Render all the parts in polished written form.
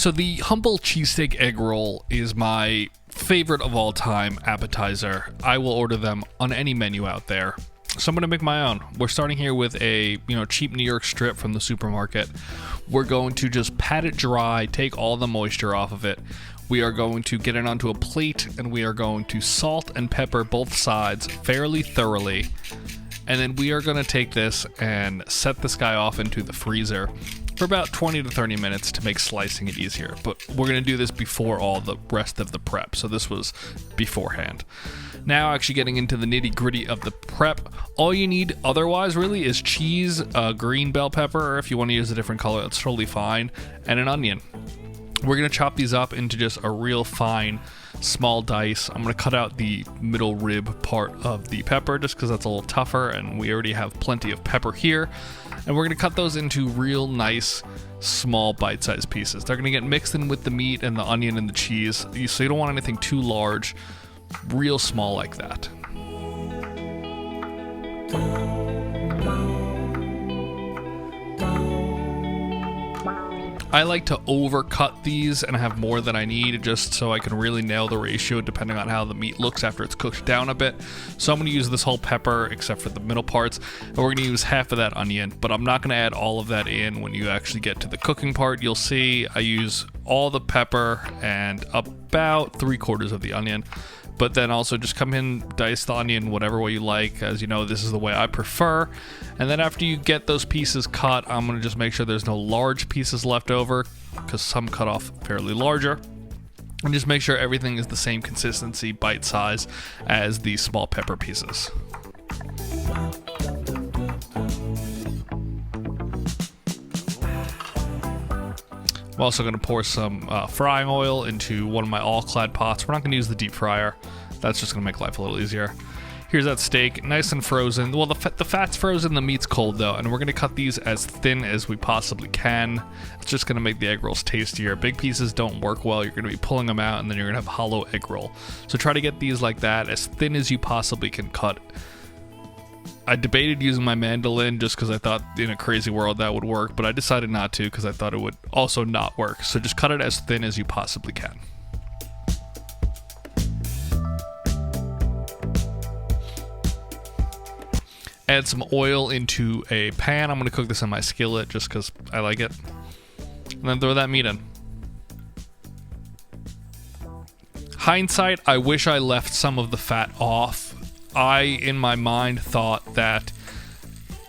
So the humble cheesesteak egg roll is my favorite of all time appetizer. I will order them on any menu out there. So I'm going to make my own. We're starting here with a cheap New York strip from the supermarket. We're going to just pat it dry, take all the moisture off of it. We are going to get it onto a plate, and we are going to salt and pepper both sides fairly thoroughly. And then we are going to take this and set this guy off into the freezer for about 20 to 30 minutes to make slicing it easier. But we're going to do this before all the rest of the prep, so this was beforehand. Now actually getting into the nitty gritty of the prep, all you need otherwise really is cheese, green bell pepper, or if you want to use a different color, that's totally fine, and an onion. We're going to chop these up into just a real fine small dice. I'm going to cut out the middle rib part of the pepper just because that's a little tougher, and we already have plenty of pepper here. And we're going to cut those into real nice small bite-sized pieces. They're going to get mixed in with the meat and the onion and the cheese, so you don't want anything too large, real small like that. I like to overcut these and have more than I need just so I can really nail the ratio depending on how the meat looks after it's cooked down a bit. So I'm going to use this whole pepper except for the middle parts, and we're going to use half of that onion, but I'm not going to add all of that in when you actually get to the cooking part. You'll see I use all the pepper and about 3/4 of the onion. But then also just come in, dice the onion whatever way you like. As you know, this is the way I prefer. And then after you get those pieces cut, I'm going to just make sure there's no large pieces left over, because some cut off fairly larger. And just make sure everything is the same consistency, bite size, as the small pepper pieces. I'm also going to pour some frying oil into one of my all-clad pots. We're not going to use the deep fryer. That's just going to make life a little easier. Here's that steak, nice and frozen. Well, the fat's frozen, the meat's cold though, and we're going to cut these as thin as we possibly can. It's just going to make the egg rolls tastier. Big pieces don't work well. You're going to be pulling them out, and then you're going to have a hollow egg roll. So try to get these like that, as thin as you possibly can cut. I debated using my mandolin just because I thought in a crazy world that would work, but I decided not to because I thought it would also not work. So just cut it as thin as you possibly can. Add some oil into a pan. I'm going to cook this in my skillet just because I like it. And then throw that meat in. Hindsight, I wish I left some of the fat off. I, in my mind, thought that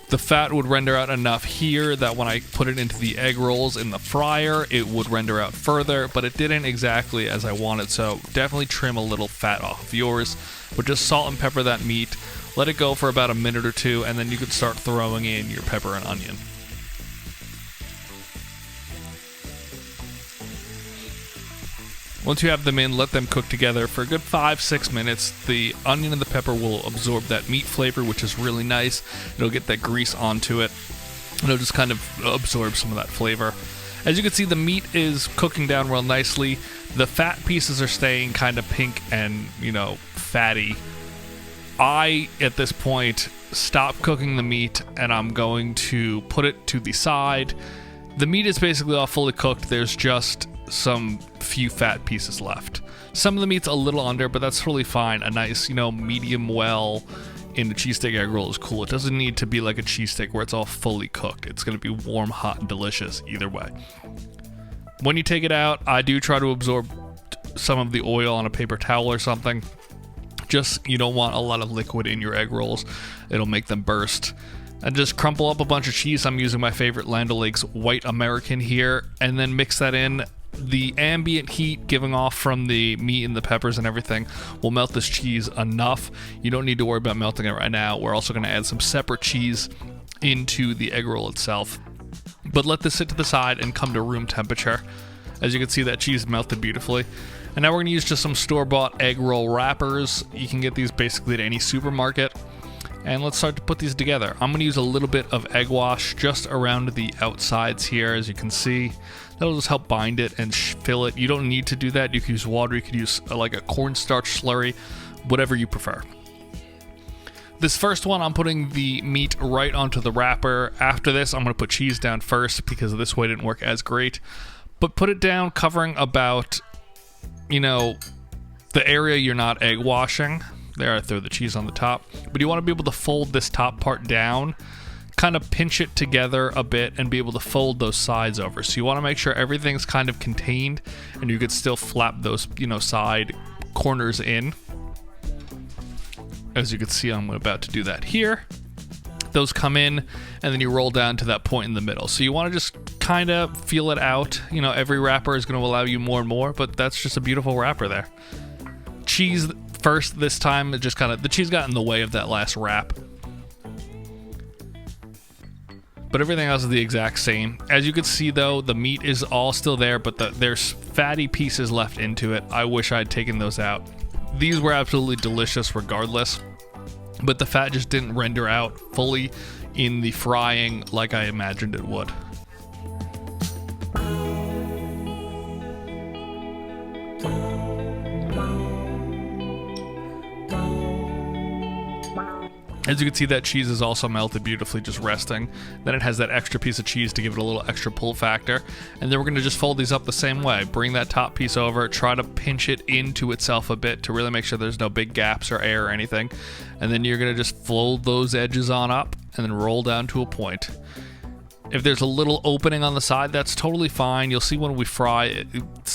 the fat would render out enough here that when I put it into the egg rolls in the fryer, it would render out further, but it didn't exactly as I wanted, so definitely trim a little fat off of yours. But just salt and pepper that meat, let it go for about a minute or two, and then you could start throwing in your pepper and onion. Once you have them in, let them cook together for a good 5-6 minutes. The onion and the pepper will absorb that meat flavor, which is really nice. It'll get that grease onto it, and it'll just kind of absorb some of that flavor. As you can see, the meat is cooking down real nicely. The fat pieces are staying kind of pink and, fatty. I, at this point, stop cooking the meat, and I'm going to put it to the side. The meat is basically all fully cooked. There's just some few fat pieces left. Some of the meat's a little under, but that's totally fine. A nice, medium well in the cheesesteak egg roll is cool. It doesn't need to be like a cheesesteak where it's all fully cooked. It's going to be warm, hot, and delicious either way. When you take it out, I do try to absorb some of the oil on a paper towel or something. Just, you don't want a lot of liquid in your egg rolls. It'll make them burst. And just crumple up a bunch of cheese. I'm using my favorite Land O'Lakes White American here, and then mix that in. The ambient heat giving off from the meat and the peppers and everything will melt this cheese enough. You don't need to worry about melting it right now. We're also going to add some separate cheese into the egg roll itself. But let this sit to the side and come to room temperature. As you can see, that cheese melted beautifully. And now we're going to use just some store-bought egg roll wrappers. You can get these basically at any supermarket. And let's start to put these together. I'm going to use a little bit of egg wash just around the outsides here, as you can see. That'll just help bind it and fill it. You don't need to do that. You can use water. You could use like a cornstarch slurry, whatever you prefer. This first one, I'm putting the meat right onto the wrapper. After this, I'm going to put cheese down first because this way didn't work as great. but put it down covering about, you know, the area you're not egg washing. There, I throw the cheese on the top. But you want to be able to fold this top part down, kind of pinch it together a bit, and be able to fold those sides over. So you want to make sure everything's kind of contained, and you could still flap those, you know, side corners in. As you can see, I'm about to do that here. Those come in, and then you roll down to that point in the middle. So you want to just kind of feel it out. You know, every wrapper is going to allow you more and more, but that's just a beautiful wrapper there. Cheese first this time. It just kind of, the cheese got in the way of that last wrap. But everything else is the exact same. As you can see though, the meat is all still there, but there's fatty pieces left into it. I wish I'd taken those out. These were absolutely delicious regardless, but the fat just didn't render out fully in the frying like I imagined it would. As you can see, that cheese is also melted beautifully, just resting. Then it has that extra piece of cheese to give it a little extra pull factor. And then we're going to just fold these up the same way. Bring that top piece over, try to pinch it into itself a bit to really make sure there's no big gaps or air or anything. And then you're going to just fold those edges on up and then roll down to a point. If there's a little opening on the side, that's totally fine. You'll see when we fry,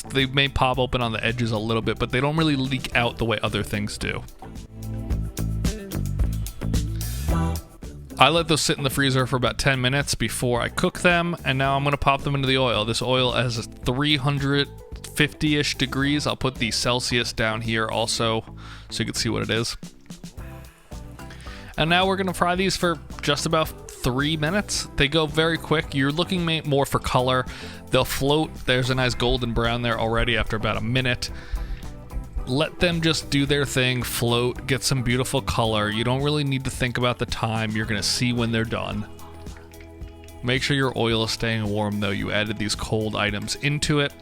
they may pop open on the edges a little bit, but they don't really leak out the way other things do. I let those sit in the freezer for about 10 minutes before I cook them, and now I'm going to pop them into the oil. This oil has 350-ish degrees. I'll put the Celsius down here also so you can see what it is. And now we're going to fry these for just about 3 minutes. They go very quick. You're looking more for color. They'll float. There's a nice golden brown there already after about a minute. Let them just do their thing, float, get some beautiful color. You don't really need to think about the time. You're going to see when they're done. Make sure your oil is staying warm, though. You added these cold items into it.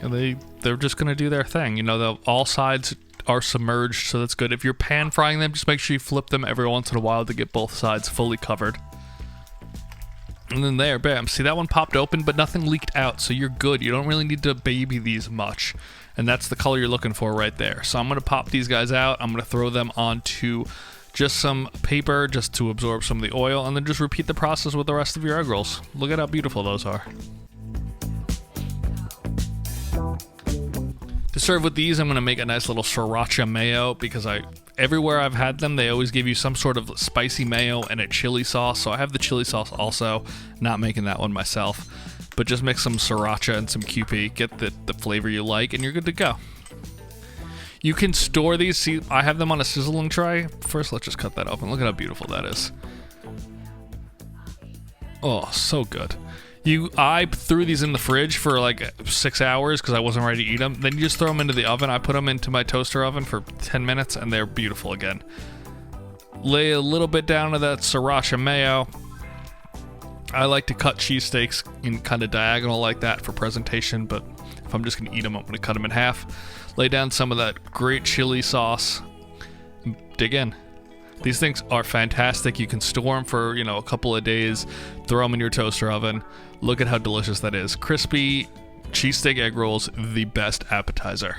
And they're just going to do their thing. You know, all sides are submerged, so that's good. If you're pan frying them, just make sure you flip them every once in a while to get both sides fully covered. And then there, bam. See, that one popped open, but nothing leaked out, so you're good. You don't really need to baby these much. And that's the color you're looking for right there. So I'm going to pop these guys out. I'm going to throw them onto just some paper just to absorb some of the oil, and then just repeat the process with the rest of your egg rolls. Look at how beautiful those are. To serve with these, I'm going to make a nice little sriracha mayo because everywhere I've had them, they always give you some sort of spicy mayo and a chili sauce. So I have the chili sauce also, not making that one myself. But just mix some sriracha and some QP, get the flavor you like, and you're good to go. You can store these. See, I have them on a sizzling tray. First, let's just cut that open. Look at how beautiful that is. Oh, so good. I threw these in the fridge for like 6 hours because I wasn't ready to eat them. Then you just throw them into the oven. I put them into my toaster oven for 10 minutes and they're beautiful again. Lay a little bit down of that sriracha mayo. I like to cut cheesesteaks in kind of diagonal like that for presentation, but if I'm just going to eat them, I'm going to cut them in half. Lay down some of that great chili sauce. Dig in. These things are fantastic. You can store them for, a couple of days. Throw them in your toaster oven. Look at how delicious that is. Crispy cheesesteak egg rolls, the best appetizer.